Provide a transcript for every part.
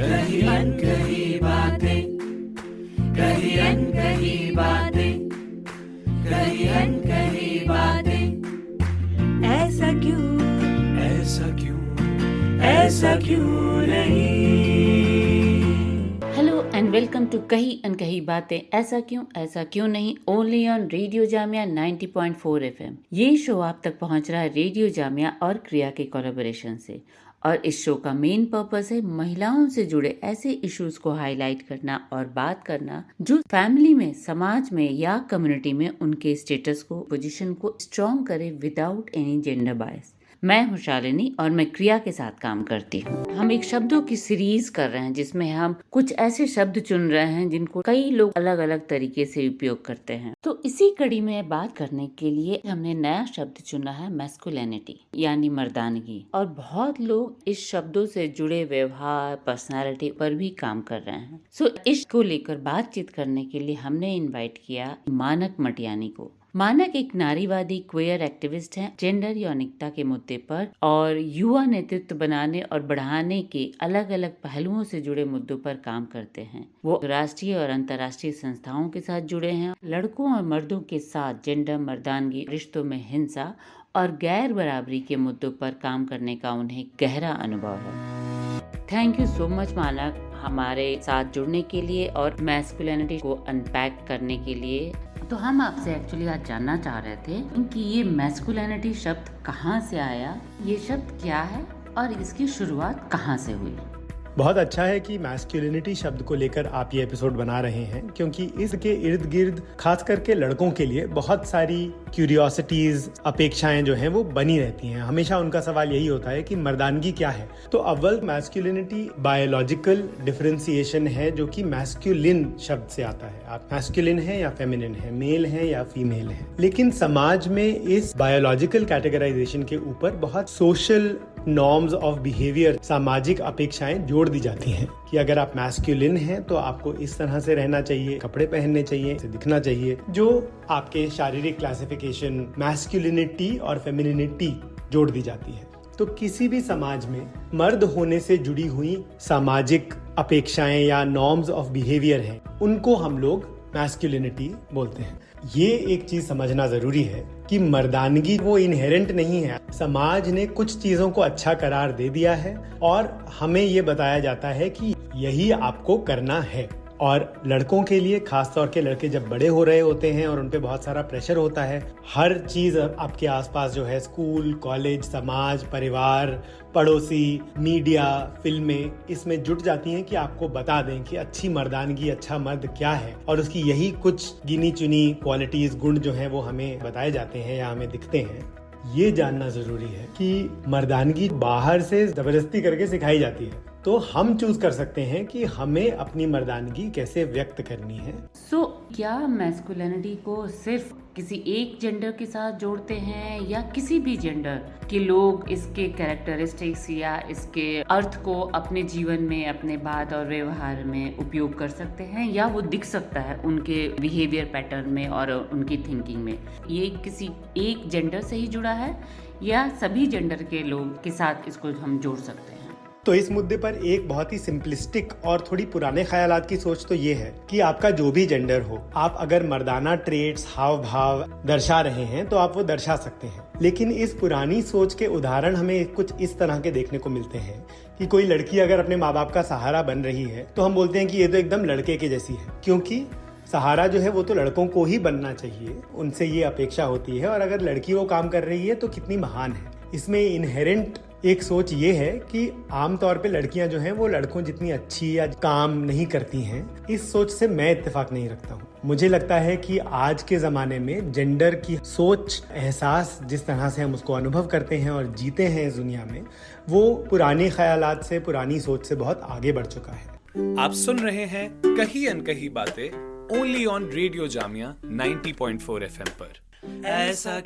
कही अनकही बातें, कही अनकही बातें, कही अनकही बातें। ऐसा क्यों, ऐसा क्यों, ऐसा क्यों नहीं। हेलो एंड वेलकम टू कही अनकही बातें, ऐसा क्यों नहीं, only on radio Jamia 90.4 FM। ये शो आप तक पहुंच रहा है रेडियो जामिया और क्रिया के कोलैबोरेशन से, और इस शो का मेन पर्पस है महिलाओं से जुड़े ऐसे इश्यूज को हाईलाइट करना और बात करना जो फैमिली में, समाज में या कम्युनिटी में उनके स्टेटस को, पोजीशन को स्ट्रॉन्ग करे विदाउट एनी जेंडर बायस। मैं हूँ शालिनी और मैं क्रिया के साथ काम करती हूँ। हम एक शब्दों की सीरीज कर रहे हैं जिसमें हम कुछ ऐसे शब्द चुन रहे हैं जिनको कई लोग अलग अलग तरीके से उपयोग करते हैं। तो इसी कड़ी में बात करने के लिए हमने नया शब्द चुना है मैस्कुलिनिटी, यानी मर्दानगी। और बहुत लोग इस शब्दों से जुड़े व्यवहार, पर्सनालिटी पर भी काम कर रहे हैं। सो इसको लेकर बातचीत करने के लिए हमने इन्वाइट किया मानक मटियानी को। मानक एक नारीवादी क्वेयर एक्टिविस्ट हैं, जेंडर यौनिकता के मुद्दे पर और युवा नेतृत्व बनाने और बढ़ाने के अलग अलग पहलुओं से जुड़े मुद्दों पर काम करते हैं। वो राष्ट्रीय और अंतर्राष्ट्रीय संस्थाओं के साथ जुड़े हैं। लड़कों और मर्दों के साथ जेंडर, मर्दानगी, रिश्तों में हिंसा और गैर बराबरी के मुद्दों पर काम करने का उन्हें गहरा अनुभव है। थैंक यू सो मच मानक, हमारे साथ जुड़ने के लिए और मैस्कुलिनिटी को अनपैक करने के लिए। तो हम आपसे एक्चुअली आज जानना चाह रहे थे कि ये मैस्कुलिनिटी शब्द कहाँ से आया, ये शब्द क्या है और इसकी शुरुआत कहाँ से हुई। बहुत अच्छा है कि मैस्कुलिनिटी शब्द को लेकर आप ये एपिसोड बना रहे हैं, क्योंकि इसके इर्द गिर्द खास करके लड़कों के लिए बहुत सारी क्यूरियोसिटीज, अपेक्षाएं जो हैं वो बनी रहती हैं। हमेशा उनका सवाल यही होता है कि मर्दानगी क्या है। तो अव्वल मैस्कुलिनिटी बायोलॉजिकल डिफरेंशिएशन है जो कि मैस्कुलिन शब्द से आता है। आप मैस्कुलिन है या फेमिनिन है, मेल है या फीमेल है। लेकिन समाज में इस बायोलॉजिकल कैटेगराइजेशन के ऊपर बहुत सोशल नॉर्म्स ऑफ बिहेवियर, सामाजिक अपेक्षाएं जोड़ दी जाती हैं कि अगर आप मैस्कुलिन हैं तो आपको इस तरह से रहना चाहिए, कपड़े पहनने चाहिए, दिखना चाहिए, जो आपके शारीरिक क्लासिफिकेशन मैस्कुलिनिटी और फेमिनिनिटी जोड़ दी जाती है। तो किसी भी समाज में मर्द होने से जुड़ी हुई सामाजिक अपेक्षाएं या नॉर्म्स ऑफ बिहेवियर हैं, उनको हम लोग मैस्कुलिनिटी बोलते हैं। ये एक चीज समझना जरूरी है कि मर्दानगी वो इनहेरेंट नहीं है। समाज ने कुछ चीजों को अच्छा करार दे दिया है और हमें ये बताया जाता है कि यही आपको करना है। और लड़कों के लिए, खास तौर के लड़के जब बड़े हो रहे होते हैं और उन पे बहुत सारा प्रेशर होता है, हर चीज आपके आसपास जो है, स्कूल, कॉलेज, समाज, परिवार, पड़ोसी, मीडिया, फिल्में, इसमें जुट जाती हैं कि आपको बता दें कि अच्छी मर्दानगी, अच्छा मर्द क्या है। और उसकी यही कुछ गिनी चुनी क्वालिटीज, गुण जो हैं वो हमें बताए जाते हैं या हमें दिखते हैं। ये जानना जरूरी है कि मर्दानगी बाहर से जबरदस्ती करके सिखाई जाती है। तो हम चूज कर सकते हैं कि हमें अपनी मर्दानगी कैसे व्यक्त करनी है। क्या मैस्कुलिनिटी को सिर्फ किसी एक जेंडर के साथ जोड़ते हैं या किसी भी जेंडर के लोग इसके कैरेक्टरिस्टिक्स या इसके अर्थ को अपने जीवन में, अपने बात और व्यवहार में उपयोग कर सकते हैं, या वो दिख सकता है उनके बिहेवियर पैटर्न में और उनकी थिंकिंग में? ये किसी एक जेंडर से ही जुड़ा है या सभी जेंडर के लोग के साथ इसको हम जोड़ सकते हैं? तो इस मुद्दे पर एक बहुत ही सिंपलिस्टिक और थोड़ी पुराने ख्यालात की सोच तो ये है कि आपका जो भी जेंडर हो, आप अगर मर्दाना ट्रेट्स, हाव भाव दर्शा रहे हैं तो आप वो दर्शा सकते हैं। लेकिन इस पुरानी सोच के उदाहरण हमें कुछ इस तरह के देखने को मिलते हैं कि कोई लड़की अगर अपने माँ बाप का सहारा बन रही है तो हम बोलते हैं कि ये तो एकदम लड़के के जैसी है, क्योंकि सहारा जो है वो तो लड़कों को ही बनना चाहिए, उनसे ये अपेक्षा होती है। और अगर लड़की वो काम कर रही है तो कितनी महान है। इसमें इनहेरेंट एक सोच ये है कि आमतौर पे लड़कियां जो हैं वो लड़कों जितनी अच्छी या काम नहीं करती हैं। इस सोच से मैं इत्तेफाक नहीं रखता हूँ। मुझे लगता है कि आज के ज़माने में जेंडर की सोच, एहसास, जिस तरह से हम उसको अनुभव करते हैं और जीते हैं इस दुनिया में, वो पुराने ख्यालात से, पुरानी सोच से बहुत आगे बढ़ चुका है। आप सुन रहे हैं कही अनकही बातें, only on radio Jamia 90.4 FM पर। ऐसा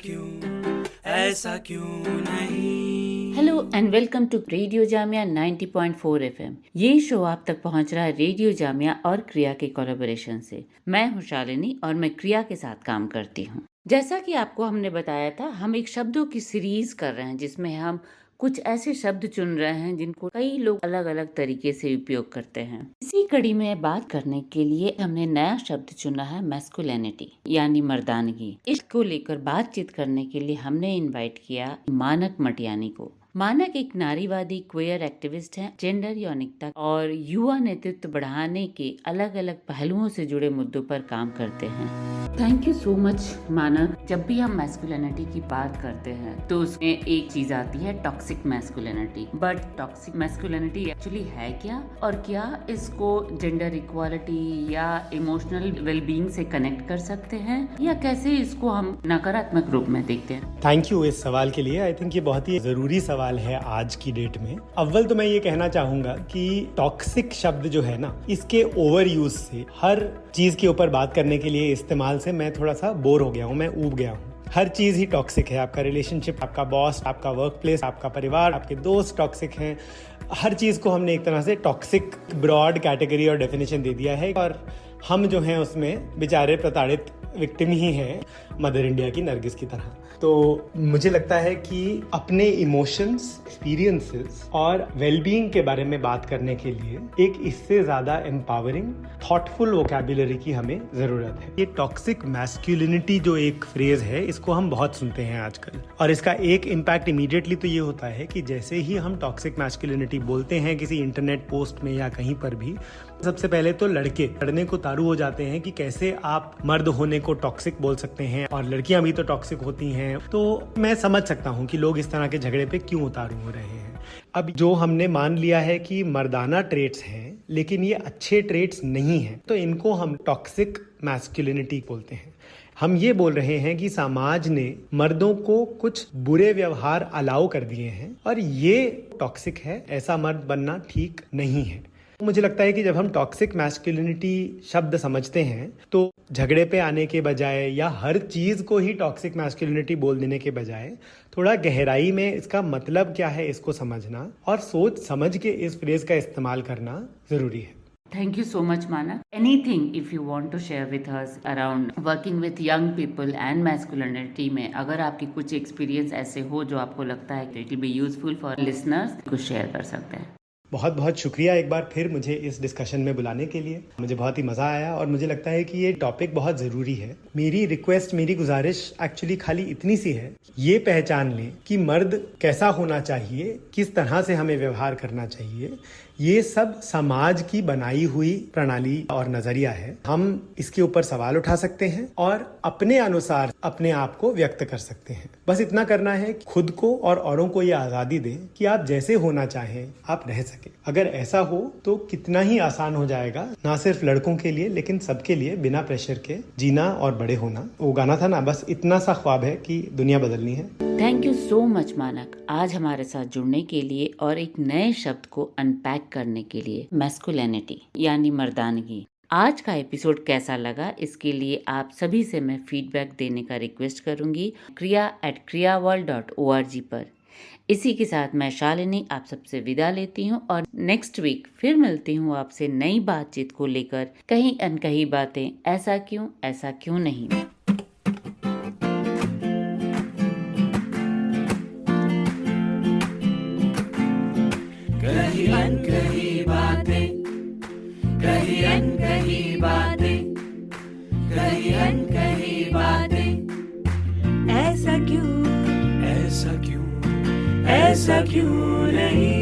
क्यों नहीं। Hello and welcome to radio Jamia 90.4 FM। ये शो आप तक पहुंच रहा है रेडियो जामिया और क्रिया के कोलैबोरेशन से। मैं हूं शालिनी और मैं क्रिया के साथ काम करती हूं। जैसा कि आपको हमने बताया था, हम एक शब्दों की सीरीज कर रहे हैं जिसमें हम कुछ ऐसे शब्द चुन रहे हैं जिनको कई लोग अलग अलग तरीके से उपयोग करते हैं। इसी कड़ी में बात करने के लिए हमने नया शब्द चुना है मैस्कुलिनिटी यानी मर्दानगी। इसको लेकर बातचीत करने के लिए हमने इनवाइट किया मानक मटियानी को। मानक एक नारीवादी क्वेयर एक्टिविस्ट हैं, जेंडर यौनिकता और युवा नेतृत्व बढ़ाने के अलग अलग पहलुओं से जुड़े मुद्दों पर काम करते हैं। थैंक यू सो मच मानक। जब भी हम मैस्कुलिनिटी की बात करते हैं तो उसमें एक चीज आती है toxic masculinity. But toxic masculinity actually है क्या, और क्या इसको जेंडर इक्वालिटी या इमोशनल वेलबींग से कनेक्ट कर सकते हैं, या कैसे इसको हम नकारात्मक रूप में देखते हैं? थैंक यू इस सवाल के लिए। आई थिंक ये बहुत ही जरूरी सवाल है आज की डेट में। अव्वल तो मैं ये कहना चाहूंगा कि टॉक्सिक शब्द जो है ना, इसके ओवर यूज से, हर चीज के ऊपर बात करने के लिए इस्तेमाल से मैं थोड़ा सा बोर हो गया हूँ, मैं ऊब गया हूँ। हर चीज ही टॉक्सिक है। आपका रिलेशनशिप, आपका बॉस, आपका वर्क प्लेस, आपका परिवार, आपके दोस्त टॉक्सिक हैं। हर चीज को हमने एक तरह से टॉक्सिक ब्रॉड कैटेगरी और डेफिनेशन दे दिया है, और हम जो हैं उसमें बेचारे प्रताड़ित विक्टिम ही हैं, मदर इंडिया की नरगिस की तरह। तो मुझे लगता है कि अपने इमोशंस, एक्सपीरियंसेस और वेलबींग के बारे में बात करने के लिए एक इससे ज्यादा एम्पावरिंग, थॉटफुल वोकैबुलरी की हमें जरूरत है। ये टॉक्सिक मैस्कुलिनिटी जो एक फ्रेज है, इसको हम बहुत सुनते हैं आजकल, और इसका एक इम्पैक्ट इमीडिएटली तो ये होता है कि जैसे ही हम टॉक्सिक मैस्कुलिनिटी बोलते हैं किसी इंटरनेट पोस्ट में या कहीं पर भी, सबसे पहले तो लड़के लड़ने को तारू हो जाते हैं कि कैसे आप मर्द होने को टॉक्सिक बोल सकते हैं, और लड़कियां भी तो टॉक्सिक होती हैं। तो मैं समझ सकता हूं कि लोग इस तरह के झगड़े पे क्यों उतारू हो रहे हैं। अब जो हमने मान लिया है कि मर्दाना ट्रेट्स हैं, लेकिन ये अच्छे ट्रेट्स नहीं हैं, तो इनको हम टॉक्सिक मैस्कुलिनिटी बोलते हैं। हम ये बोल रहे हैं कि समाज ने मर्दों को कुछ बुरे व्यवहार अलाउ कर दिए हैं, और ये टॉक्सिक है, ऐसा मर्द बनना ठीक नहीं है। मुझे लगता है कि जब हम टॉक्सिक मैस्कुलिनिटी शब्द समझते हैं तो झगड़े पे आने के बजाय या हर चीज को ही टॉक्सिक मैस्कुलिनिटी बोल देने के बजाय थोड़ा गहराई में इसका मतलब क्या है इसको समझना और सोच समझ के इस फ्रेज का इस्तेमाल करना जरूरी है। Thank you so much, Manak. Anything if you want to share with us around working with young people and masculinity में, अगर आपकी कुछ एक्सपीरियंस ऐसे हो जो आपको लगता है कि it will be useful for listeners, कुछ शेयर कर सकते हैं। बहुत बहुत शुक्रिया एक बार फिर मुझे इस डिस्कशन में बुलाने के लिए। मुझे बहुत ही मज़ा आया, और मुझे लगता है कि ये टॉपिक बहुत ज़रूरी है। मेरी रिक्वेस्ट, मेरी गुजारिश एक्चुअली खाली इतनी सी है, ये पहचान लें कि मर्द कैसा होना चाहिए, किस तरह से हमें व्यवहार करना चाहिए, ये सब समाज की बनाई हुई प्रणाली और नजरिया है। हम इसके ऊपर सवाल उठा सकते हैं और अपने अनुसार अपने आप को व्यक्त कर सकते हैं। बस इतना करना है, खुद को और औरों को ये आज़ादी दें कि आप जैसे होना चाहें आप रह सके। अगर ऐसा हो तो कितना ही आसान हो जाएगा, ना सिर्फ लड़कों के लिए लेकिन सबके लिए, बिना प्रेशर के जीना और बड़े होना। वो गाना था ना, बस इतना सा ख्वाब है कि दुनिया बदलनी है। थैंक यू सो मच मानक, आज हमारे साथ जुड़ने के लिए और एक नए शब्द को अनपैक करने के लिए, मैस्कुलिनिटी यानी मर्दानगी। आज का एपिसोड कैसा लगा, इसके लिए आप सभी से मैं फीडबैक देने का रिक्वेस्ट करूंगी kriya@kriyaworld.org पर। इसी के साथ मैं शालिनी आप सबसे विदा लेती हूँ, और नेक्स्ट वीक फिर मिलती हूँ आपसे नई बातचीत को लेकर। कहीं अनकही बातें, ऐसा क्यों नहीं। कहीं अनकही बातें, कहीं अनकही बातें, कहीं अनकही बातें, ऐसा क्यों, ऐसा क्यों, ऐसा क्यों नहीं।